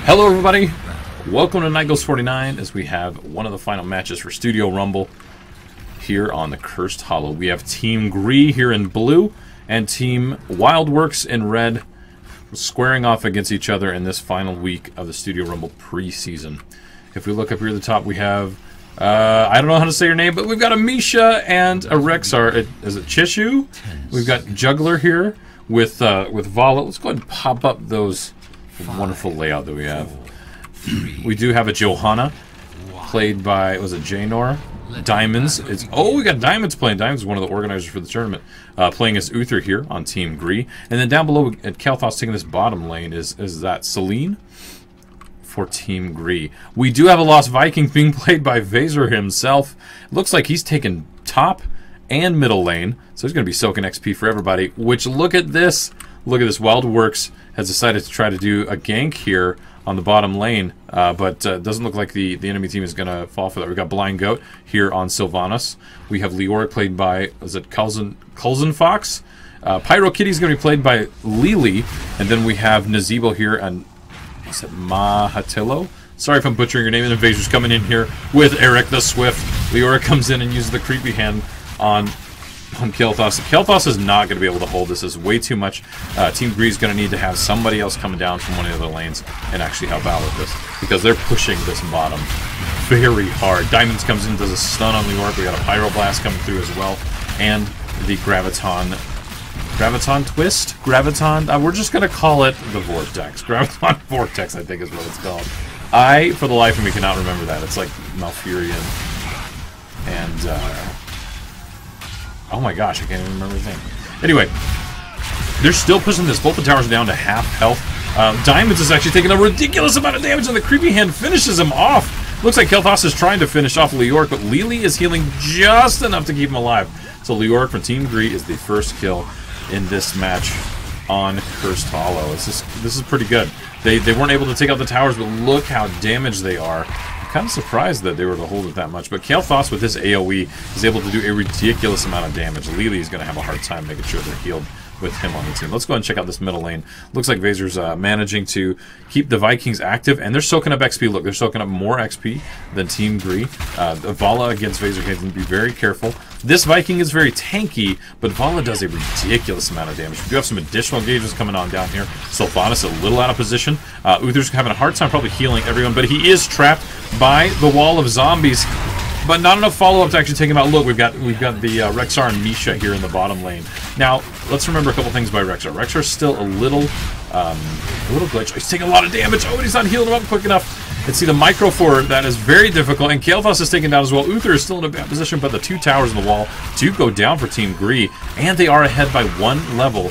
Hello everybody, welcome to Night Ghost 49 as we have one of the final matches for Studio Rumble here on the Cursed Hollow. We have Team Gree here in blue and Team Wild Works in red squaring off against each other in this final week of the Studio Rumble preseason. If we look up here at the top, we have, I don't know how to say your name, but we've got a Misha and a Rexar. Is it Chishu? We've got Juggler here with Vala. Let's go ahead and pop up those wonderful layout that we have. We do have a Johanna, played by, was it Janor? Diamonds. We got Diamonds playing. Diamonds is one of the organizers for the tournament, playing as Uther here on Team Gree. And then down below at Kelthos taking this bottom lane is that Celine for Team Gree. We do have a Lost Viking being played by Vaser himself. Looks like he's taken top and middle lane, so he's going to be soaking XP for everybody. Which, look at this. Look at this. Wild Works has decided to try to do a gank here on the bottom lane, but doesn't look like the enemy team is going to fall for that. We've got Blind Goat here on Sylvanas. We have Leoric played by, is it Coulson Fox? Pyro Kitty is going to be played by Lily, and then we have Nazebo here and, is it Mahatillo? Sorry if I'm butchering your name. And Invasion's coming in here with Eric the Swift. Leoric comes in and uses the creepy hand on Kelthos. Kelthos is not going to be able to hold this. This is way too much. Team Gree is going to need to have somebody else coming down from one of the other lanes and actually help out with this, because they're pushing this bottom very hard. Diamonds comes in, does a stun on Leoric. We got a Pyroblast coming through as well, and the Graviton Twist? Graviton? We're just going to call it the Vortex. Graviton Vortex, I think is what it's called. I, for the life of me, cannot remember that. It's like Malfurion and oh my gosh, I can't even remember the thing. Anyway, they're still pushing this. Both the towers down to half health. Diamonds is actually taking a ridiculous amount of damage, and the creepy hand finishes him off. Looks like Kelthos is trying to finish off Leoric, but Lily is healing just enough to keep him alive. So Leoric from Team Gree is the first kill in this match on Cursed Hollow. This is pretty good. They weren't able to take out the towers, but look how damaged they are. Kind of surprised that they were able to hold it that much, but Kelthos with his AoE is able to do a ridiculous amount of damage. Lily is going to have a hard time making sure they're healed with him on the team. Let's go ahead and check out this middle lane. Looks like Vaser's managing to keep the Vikings active, and they're soaking up XP. Look, they're soaking up more XP than Team Gree. Vala against Vaser can be very careful. This Viking is very tanky, but Vala does a ridiculous amount of damage. We do have some additional engagements coming on down here. Sylvanas a little out of position. Uther's having a hard time probably healing everyone, but he is trapped by the wall of zombies. But not enough follow-up to actually take him out. Look, we've got the Rexar and Misha here in the bottom lane. Now, let's remember a couple things by Rexar. Rexar's still a little glitch. He's taking a lot of damage. Oh, and he's not healing him up quick enough. And see, the micro for that is very difficult, and Kelthos is taken down as well. Uther is still in a bad position, but the two towers in the wall do go down for Team Gree, and they are ahead by 1 level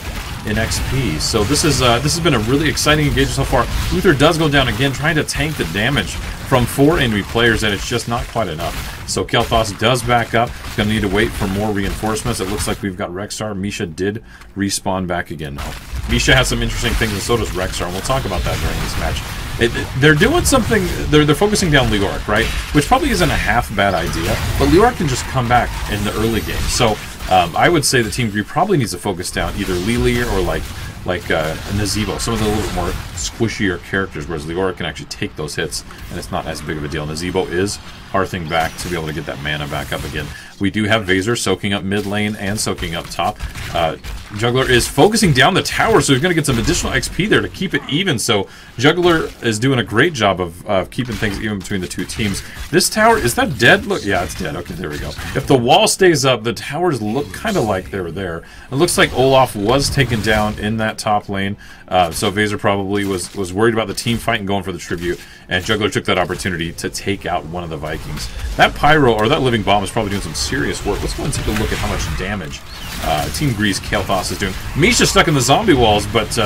in XP. So this has been a really exciting engagement so far. Uther does go down again, trying to tank the damage from 4 enemy players, and it's just not quite enough. So Kelthos does back up. Gonna need to wait for more reinforcements. It looks like we've got Rexar. Misha did respawn back again now. Misha has some interesting things, and so does Rexar, and we'll talk about that during this match. They're doing something. They're focusing down Leoric, right? Which probably isn't a half bad idea, but Leoric can just come back in the early game. So I would say the Team Gree probably needs to focus down either Lily or like Nazebo, some of the little bit more squishier characters, whereas Leoric can actually take those hits, and it's not as big of a deal. Nazebo is hearthing back to be able to get that mana back up again. We do have Vaser soaking up mid lane and soaking up top. Juggler is focusing down the tower, so he's going to get some additional XP there to keep it even. So Juggler is doing a great job of keeping things even between the two teams. This tower, is that dead? Look, yeah, it's dead. Okay, there we go. If the wall stays up, the towers look kind of like they were there. It looks like Olaf was taken down in that top lane, so Vaser probably was worried about the team fight and going for the tribute, and Juggler took that opportunity to take out one of the Vikings. That Pyro, or that Living Bomb, is probably doing some serious work. Let's go and take a look at how much damage Team Gree's Kelthos is doing. Misha's stuck in the zombie walls, but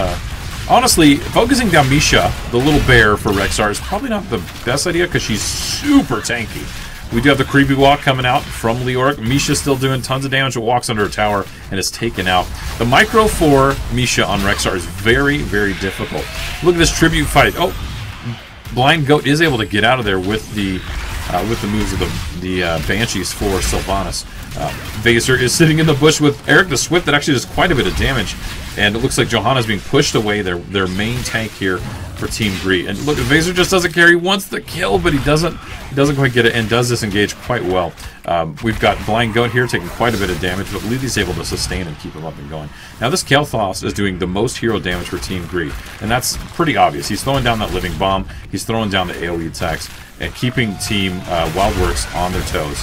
honestly, focusing down Misha, the little bear for Rexar, is probably not the best idea because she's super tanky. We do have the creepy walk coming out from Leoric. Misha's still doing tons of damage. It walks under a tower and is taken out. The micro for Misha on Rexar is very, very difficult. Look at this tribute fight. Oh, Blind Goat is able to get out of there with the moves of the Banshees for Sylvanas. Vaser is sitting in the bush with Eric the Swift that actually does quite a bit of damage. And it looks like Johanna's being pushed away, their main tank here for Team Gree. And look, Vaser just doesn't care. He wants the kill, but he doesn't quite get it and does disengage quite well. We've got Blind Goat here taking quite a bit of damage, but Lily's able to sustain and keep him up and going. Now this Kael'thas is doing the most hero damage for Team Gree, and that's pretty obvious. He's throwing down that Living Bomb, he's throwing down the AoE attacks, and keeping Team Wild Works on their toes.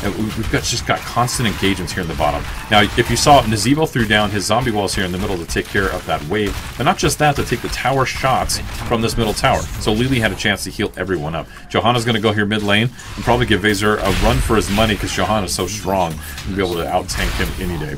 And we've just got constant engagements here in the bottom. Now, if you saw, Nazebo threw down his zombie walls here in the middle to take care of that wave, but not just that, to take the tower shots from this middle tower. So Lily had a chance to heal everyone up. Johanna's going to go here mid lane and probably give Vaser a run for his money because Johanna's so strong and be able to out-tank him any day.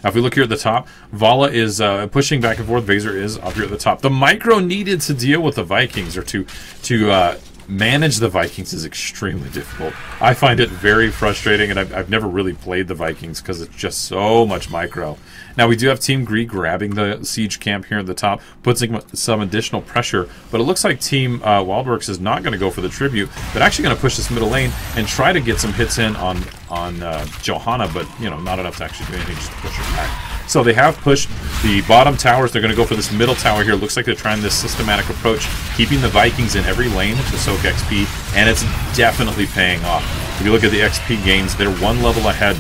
Now, if we look here at the top, Vala is pushing back and forth. Vaser is up here at the top. The micro needed to deal with the Vikings, or to manage the Vikings, is extremely difficult. I find it very frustrating, and I've never really played the Vikings because it's just so much micro. Now, we do have Team Gree grabbing the siege camp here at the top, putting some additional pressure, but it looks like Team Wild Works is not going to go for the tribute, but actually going to push this middle lane and try to get some hits in on Johanna, but, you know, not enough to actually do anything, just to push her back. So they have pushed the bottom towers. They're going to go for this middle tower here. Looks like they're trying this systematic approach, keeping the Vikings in every lane to soak XP, and it's definitely paying off. If you look at the XP gains, they're one level ahead.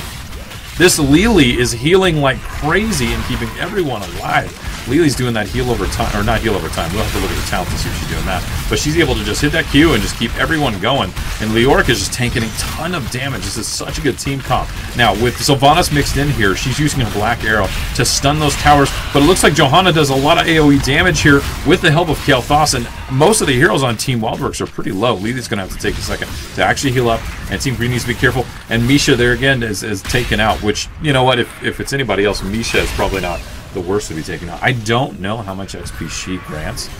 This Lily is healing like crazy and keeping everyone alive. Lily's doing that heal over time, or not heal over time. We'll have to look at the talent to see if she's doing that. But she's able to just hit that Q and just keep everyone going. And Leoric is just tanking a ton of damage. This is such a good team comp. Now, with Sylvanas mixed in here, she's using a Black Arrow to stun those towers. But it looks like Johanna does a lot of AoE damage here with the help of Kael'thas. And most of the heroes on Team Wildworks are pretty low. Lily's going to have to take a second to actually heal up. And Team Green needs to be careful. And Misha there again is taken out, which, you know what, if it's anybody else, Misha is probably not the worst to be taken out. I don't know how much XP she grants,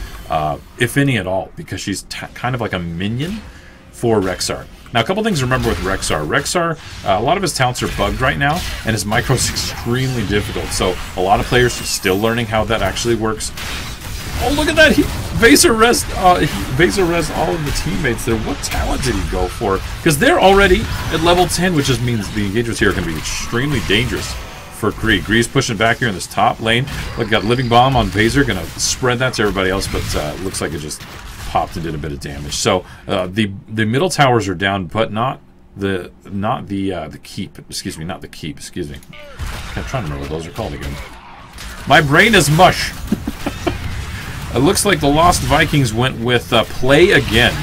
if any at all, because she's kind of like a minion for Rexxar. Now, a couple things to remember with Rexxar. Rexxar, a lot of his talents are bugged right now, and his micro is extremely difficult. So a lot of players are still learning how that actually works. Oh, look at that! Vaser rests all of the teammates there. What talent did he go for? Because they're already at level 10, which just means the engagements here are going to be extremely dangerous for Gree. Gree's pushing back here in this top lane. Look, got Living Bomb on Vaser, gonna spread that to everybody else, but looks like it just popped and did a bit of damage. So the middle towers are down, but not the keep. Excuse me, not the keep. Excuse me. I'm trying to remember what those are called again. My brain is mush. It looks like the Lost Vikings went with play again.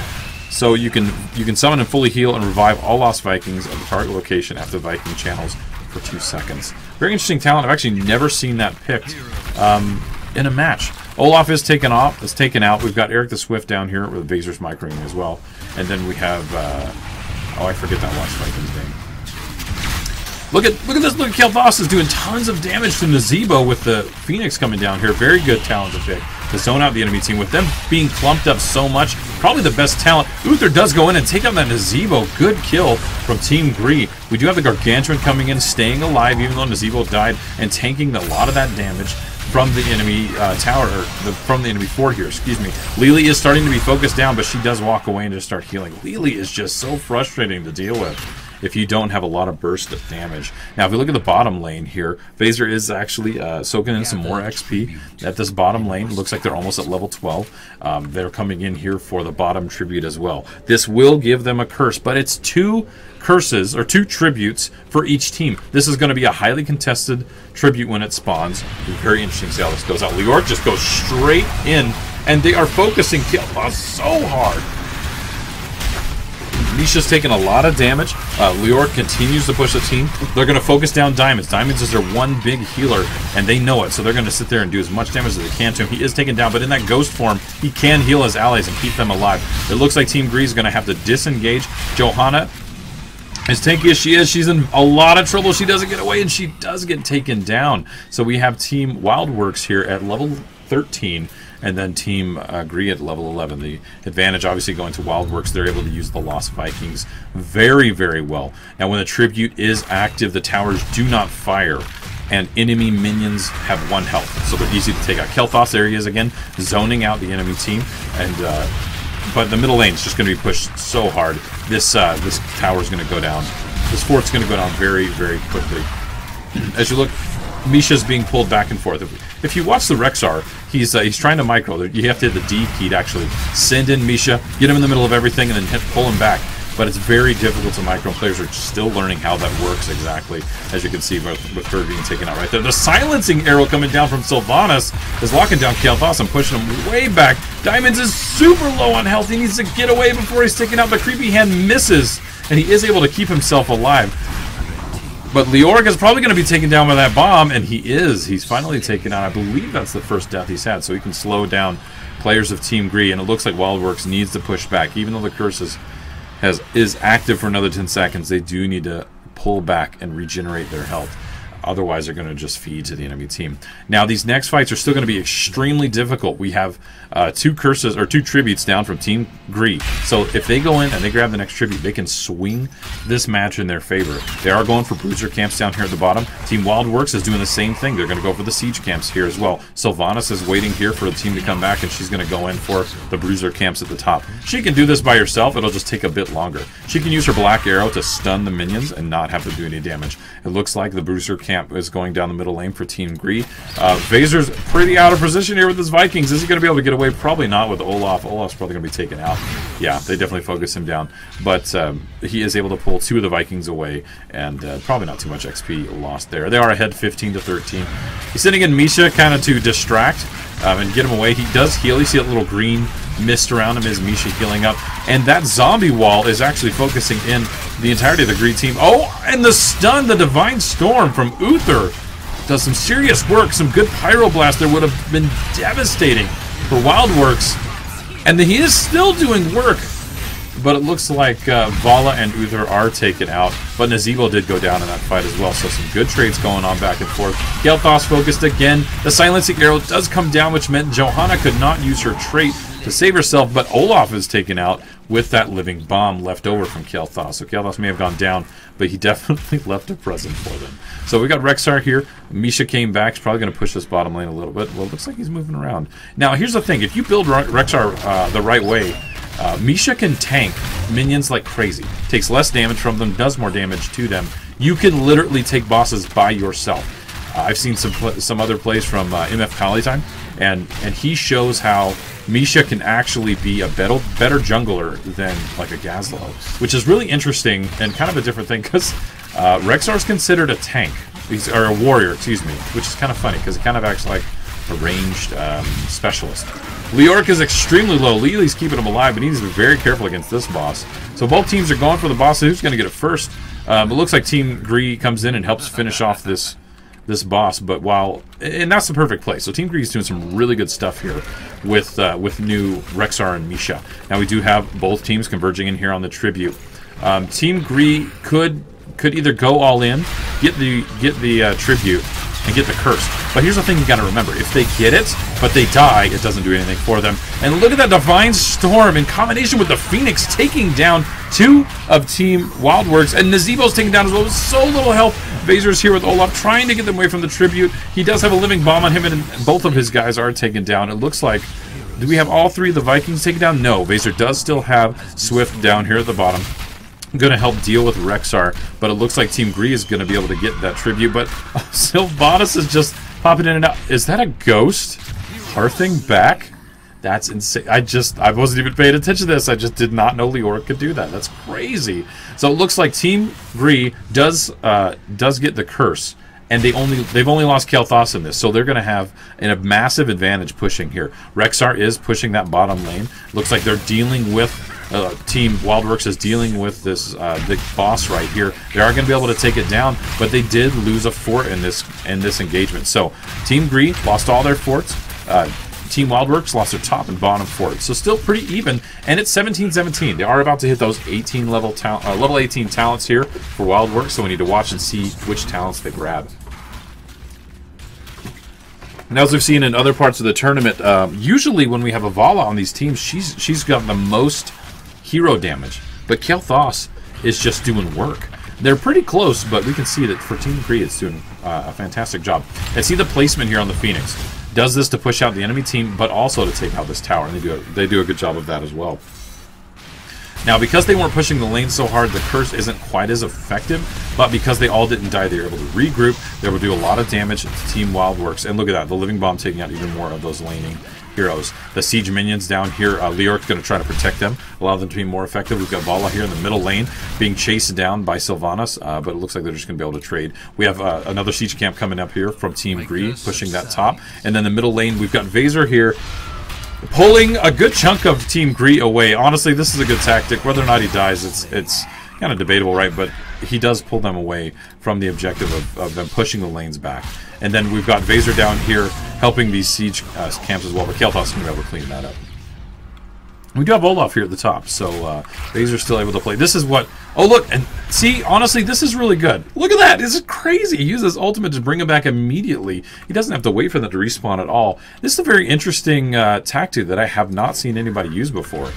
So you can summon and fully heal and revive all Lost Vikings at the target location after Viking channels for 2 seconds. Very interesting talent. I've actually never seen that picked in a match. Olaf is taken out. We've got Eric the Swift down here with Vaser's microing as well. And then we have oh, I forget that Lost Viking's name. Look at this. Look at Kael'thas is doing tons of damage to Nazebo with the Phoenix coming down here. Very good talent to pick to zone out the enemy team. With them being clumped up so much, probably the best talent. Uther does go in and take out that Nazebo. Good kill from Team Gree. We do have the Gargantuan coming in, staying alive even though Nazebo died, and tanking a lot of that damage from the enemy tower, or from the enemy fort here, excuse me. Lily is starting to be focused down, but she does walk away and just start healing. Lily is just so frustrating to deal with if you don't have a lot of burst of damage. Now, if we look at the bottom lane here, Vaser is actually soaking in some more XP at this bottom lane. Looks like they're almost at level 12. They're coming in here for the bottom tribute as well. This will give them a curse, but it's 2 curses, or 2 tributes for each team. This is going to be a highly contested tribute when it spawns. It'll be very interesting to see how this goes out. Leoric just goes straight in, and they are focusing Kael'thas so hard. Misha's taking a lot of damage. Leoric continues to push the team. They're going to focus down Diamonds. Diamonds is their one big healer, and they know it, so they're going to sit there and do as much damage as they can to him. He is taken down, but in that ghost form, he can heal his allies and keep them alive. It looks like Team Gree is going to have to disengage. Johanna, as tanky as she is, she's in a lot of trouble. She doesn't get away, and she does get taken down. So we have Team Wild Works here at level 13. And then Team Gree at level 11. The advantage obviously going to Wild Works. They're able to use the Lost Vikings very, very well. Now when the tribute is active, the towers do not fire, and enemy minions have 1 health. So they're easy to take out. Kael'thas, there he is again, zoning out the enemy team. And but the middle lane is just going to be pushed so hard. This tower is going to go down This fort's going to go down very, very quickly. As you look, Misha's being pulled back and forth. If you watch the Rexar, he's trying to micro. You have to hit the D key to actually send in Misha, get him in the middle of everything, and then pull him back. But it's very difficult to micro. Players are still learning how that works exactly, as you can see with Bird being taken out right there. The silencing arrow coming down from Sylvanas is locking down Kael'thas and pushing him way back. Diamonds is super low on health. He needs to get away before he's taken out. The creepy hand misses, and he is able to keep himself alive. But Leoric is probably going to be taken down by that bomb, and he is. He's finally taken out. I believe that's the first death he's had, so he can slow down players of Team Gree, and it looks like Wild Works needs to push back. Even though the curse is active for another 10 seconds, they do need to pull back and regenerate their health. Otherwise, they're going to just feed to the enemy team. Now, these next fights are still going to be extremely difficult. We have two curses or two tributes down from Team Gree. So if they go in and they grab the next tribute, they can swing this match in their favor. They are going for bruiser camps down here at the bottom. Team Wild Works is doing the same thing. They're going to go for the siege camps here as well. Sylvanas is waiting here for the team to come back, and she's going to go in for the bruiser camps at the top. She can do this by herself. It'll just take a bit longer. She can use her black arrow to stun the minions and not have to do any damage. It looks like the bruiser camp is going down the middle lane for Team Gree. Vaser's pretty out of position here with his Vikings. Is he going to be able to get away? Probably not with Olaf. Olaf's probably going to be taken out. Yeah, they definitely focus him down. But he is able to pull two of the Vikings away, and probably not too much XP lost there. They are ahead 15-13. He's sending in Misha kind of to distract and get him away. He does heal. You see that little green mist around him as Misha healing up. And that zombie wall is actually focusing in the entirety of the Gree team. Oh, and the stun, the Divine Storm from Uther does some serious work. Some good Pyroblast there would have been devastating for Wild Works. And he is still doing work. But it looks like Vala and Uther are taken out. But Nazebo did go down in that fight as well. So some good trades going on back and forth. Kael'thas focused again. The silencing arrow does come down, which meant Johanna could not use her trait to save herself. But Olaf is taken out with that living bomb left over from Kael'thas. So Kael'thas may have gone down, but he definitely left a present for them. So we got Rexar here. Misha came back. He's probably going to push this bottom lane a little bit. Well, it looks like he's moving around. Now, here's the thing. If you build Rexar the right way, Misha can tank minions like crazy. Takes less damage from them, does more damage to them. You can literally take bosses by yourself. I've seen some other plays from MF Kali Time, and he shows how Misha can actually be a better jungler than like a Gazlo, which is really interesting and kind of a different thing because Rexar is considered a tank, or a warrior, excuse me, which is kind of funny because it kind of acts like a ranged specialist. Leoric is extremely low. Lili's keeping him alive, but he needs to be very careful against this boss. So both teams are going for the boss. Who's going to get it first? It looks like Team Gree comes in and helps finish off this boss, but and that's the perfect play. So Team Gree is doing some really good stuff here with new Rexar and Misha. Now we do have both teams converging in here on the tribute. Team Gree could either go all in, get the tribute, and get the curse. But here's the thing you got to remember: if they get it, but they die, it doesn't do anything for them. And look at that Divine Storm in combination with the Phoenix taking down two of Team Wild Works, and Nazebo's taken down as well with so little health. Vaser's here with Olaf trying to get them away from the tribute. He does have a living bomb on him, and both of his guys are taken down. It looks like, do we have all three of the Vikings taken down? No, Vaser does still have Swift down here at the bottom. Going to help deal with Rexar, but it looks like Team Gree is going to be able to get that tribute, but Sylvanas is just popping in and out. Is that a ghost? Hearthing back? That's insane. I wasn't even paying attention to this. I just did not know Leoric could do that. That's crazy. So it looks like Team Gree does get the curse, and they've only lost Kael'thas in this, so they're going to have a massive advantage pushing here. Rexar is pushing that bottom lane. Looks like they're dealing with Team Wild Works is dealing with this big boss right here. They are going to be able to take it down, but they did lose a fort in this engagement. So Team Gree lost all their forts. Team Wild Works lost their top and bottom fort. So still pretty even, and it's 17-17. They are about to hit those 18 level 18 talents here for Wild Works, so we need to watch and see which talents they grab. Now, as we've seen in other parts of the tournament, usually when we have a Vala on these teams, she's got the most hero damage, but Kael'thas is just doing work. They're pretty close, but we can see that for Team Gree, it's doing a fantastic job. And see the placement here on the Phoenix. Does this to push out the enemy team, but also to take out this tower, and they do a good job of that as well. Now, because they weren't pushing the lane so hard, the curse isn't quite as effective, but because they all didn't die, they were able to regroup. They were able to do a lot of damage to Team Wild Works. And look at that, the Living Bomb taking out even more of those laning heroes. The siege minions down here, Leoric's going to try to protect them, allow them to be more effective. We've got Vala here in the middle lane being chased down by Sylvanas, but it looks like they're just going to be able to trade. We have another siege camp coming up here from Team Gree, pushing that top. And then the middle lane, we've got Vaser here, pulling a good chunk of Team Gree away. Honestly, this is a good tactic. Whether or not he dies, it's kind of debatable, right? But he does pull them away from the objective of them pushing the lanes back. And then we've got Vaser down here helping these siege camps as well. But Kael'thas can be able to clean that up. We do have Olaf here at the top, so Vaser's still able to play. This is what... Oh, look, and see, honestly, this is really good. Look at that. This is crazy. He uses ultimate to bring him back immediately. He doesn't have to wait for them to respawn at all. This is a very interesting tactic that I have not seen anybody use before.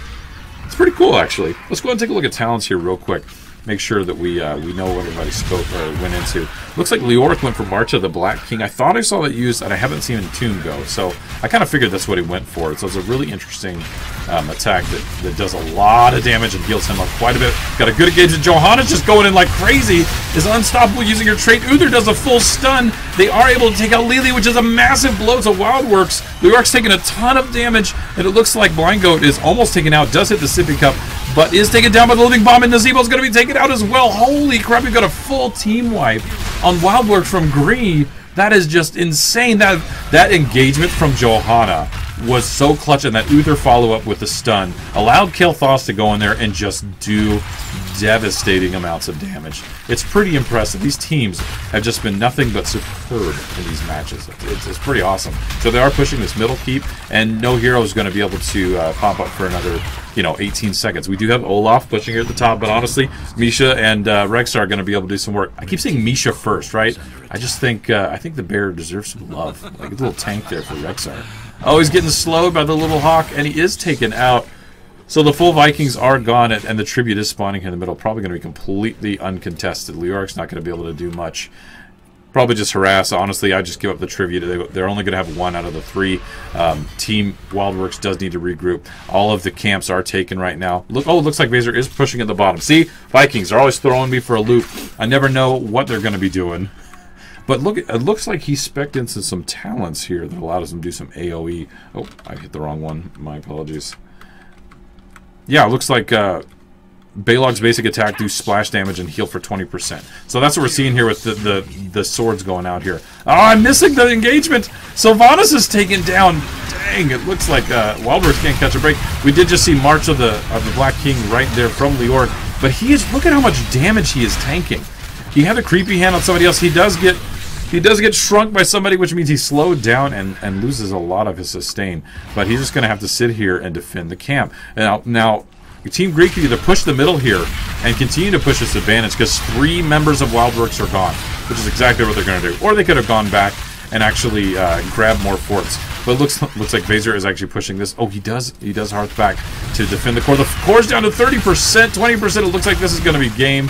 It's pretty cool, actually. Let's go ahead and take a look at talents here real quick. Make sure that we know what everybody went into. Looks like Leoric went for March of the Black King. I thought I saw that used, and I haven't seen Entomb go. So I kind of figured that's what he went for. So it's a really interesting attack that does a lot of damage and heals him up quite a bit. Got a good engagement. Johanna's just going in like crazy. Is unstoppable using her trait. Uther does a full stun. They are able to take out Lily, which is a massive blow to Wild Works. Leoric's taking a ton of damage, and it looks like Blind Goat is almost taken out. Does hit the sippy cup, but is taken down by the Living Bomb, and Nazebo's going to be taken out as well. Holy crap, we've got a full team wipe on Wild Works from Gree. That is just insane. That engagement from Johanna was so clutch, and that Uther follow-up with the stun allowed Kael'thas to go in there and just do devastating amounts of damage. It's pretty impressive. These teams have just been nothing but superb in these matches. It's pretty awesome. So they are pushing this middle keep, and no hero is going to be able to pop up for another 18 seconds. We do have Olaf pushing here at the top, but honestly, Misha and Rexar are going to be able to do some work. I keep saying Misha first, right? I just think I think the bear deserves some love. Like a little tank there for Rexar. Oh, he's getting slowed by the little hawk, and he is taken out. So the full Vikings are gone, and the tribute is spawning here in the middle. Probably going to be completely uncontested. Leoric's not going to be able to do much. Probably just harass. Honestly, I just give up the tribute. They're only going to have 1 out of the 3. Team Wild Works does need to regroup. All of the camps are taken right now. Look, oh, it looks like Vaser is pushing at the bottom. See, Vikings are always throwing me for a loop. I never know what they're going to be doing. But look, it looks like he spec'd into some talents here that allows him to do some AoE. Oh, I hit the wrong one. My apologies. Yeah, it looks like Balog's basic attack do splash damage and heal for 20%. So that's what we're seeing here with the swords going out here. Oh, I'm missing the engagement. Sylvanas is taken down. Dang, it looks like Wild Works can't catch a break. We did just see March of the Black King right there from Leoric, but look at how much damage he is tanking. He had a creepy hand on somebody else. He does get shrunk by somebody, which means he's slowed down and loses a lot of his sustain. But he's just going to have to sit here and defend the camp. Now Team Gree can either push the middle here and continue to push this advantage because 3 members of Wild Works are gone, which is exactly what they're going to do. Or they could have gone back and actually grab more forts. But it looks like Vaser is actually pushing this. Oh, he does Hearth back to defend the core. The core's down to 30%, 20%. It looks like this is going to be game.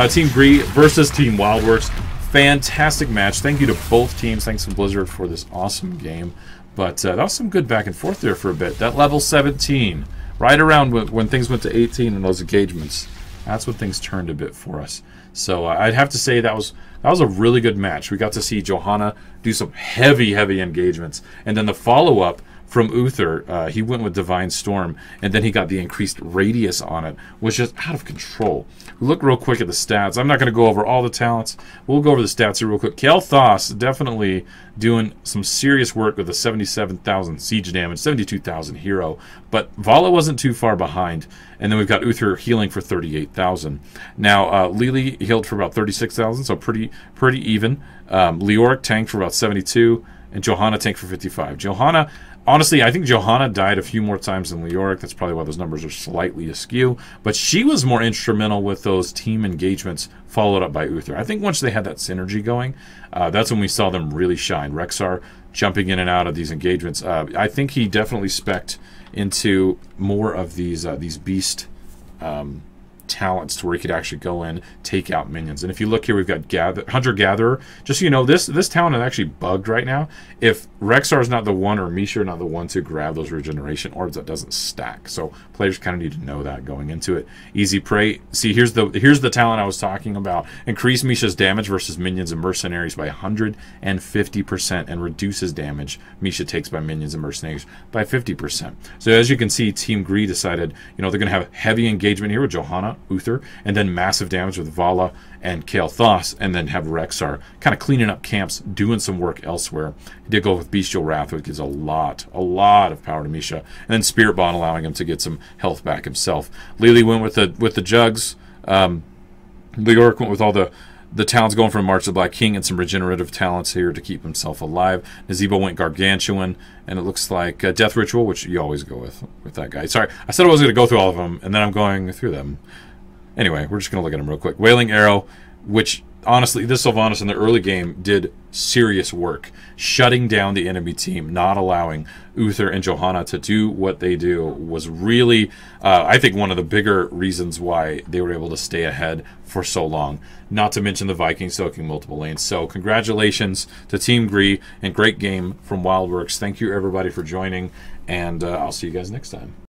Team Gree versus Team Wild Works. Fantastic match. Thank you to both teams. Thanks to Blizzard for this awesome game. But that was some good back and forth there for a bit. That level 17, right around when things went to 18 in those engagements, that's when things turned a bit for us. So I'd have to say that was a really good match. We got to see Johanna do some heavy engagements. And then the follow-up from Uther, he went with Divine Storm, and then he got the increased radius on it, which is out of control. We look real quick at the stats. I'm not going to go over all the talents. We'll go over the stats here real quick. Kael'thas definitely doing some serious work with the 77,000 siege damage, 72,000 hero, but Vala wasn't too far behind. And then we've got Uther healing for 38,000. Now, Lily healed for about 36,000, so pretty even. Leoric tanked for about 72, and Johanna tanked for 55. Johanna, honestly, I think Johanna died a few more times than Leoric. That's probably why those numbers are slightly askew. But she was more instrumental with those team engagements followed up by Uther. I think once they had that synergy going, that's when we saw them really shine. Rexar jumping in and out of these engagements. I think he definitely spec'd into more of these beast talents to where he could actually go in, take out minions. And if you look here, we've got Hunter-Gatherer. Just so you know, this talent is actually bugged right now. If Rexxar is not the one, or Misha are not the one to grab those regeneration orbs, that doesn't stack. So players kind of need to know that going into it. Easy Prey. See, here's the talent I was talking about. Increase Misha's damage versus minions and mercenaries by 150% and reduces damage Misha takes by minions and mercenaries by 50%. So as you can see, Team Gree decided, they're going to have heavy engagement here with Johanna, Uther, and then massive damage with Vala and Kael'thas, and then have Rexxar kind of cleaning up camps, doing some work elsewhere. He did go with Bestial Wrath, which gives a lot of power to Misha, and then Spirit Bond allowing him to get some health back himself. Lily went with the jugs. Leoric went with all the talents going from March of the Black King and some regenerative talents here to keep himself alive. Nazebo went Gargantuan, and it looks like Death Ritual, which you always go with that guy. Sorry, I said I was going to go through all of them, and then I'm going through them. Anyway, we're just going to look at them real quick. Wailing Arrow, which, honestly, this Sylvanas in the early game did serious work, shutting down the enemy team, not allowing Uther and Johanna to do what they do, was really, I think, one of the bigger reasons why they were able to stay ahead for so long. Not to mention the Vikings soaking multiple lanes. So congratulations to Team Gree, and great game from Wild Works. Thank you, everybody, for joining, and I'll see you guys next time.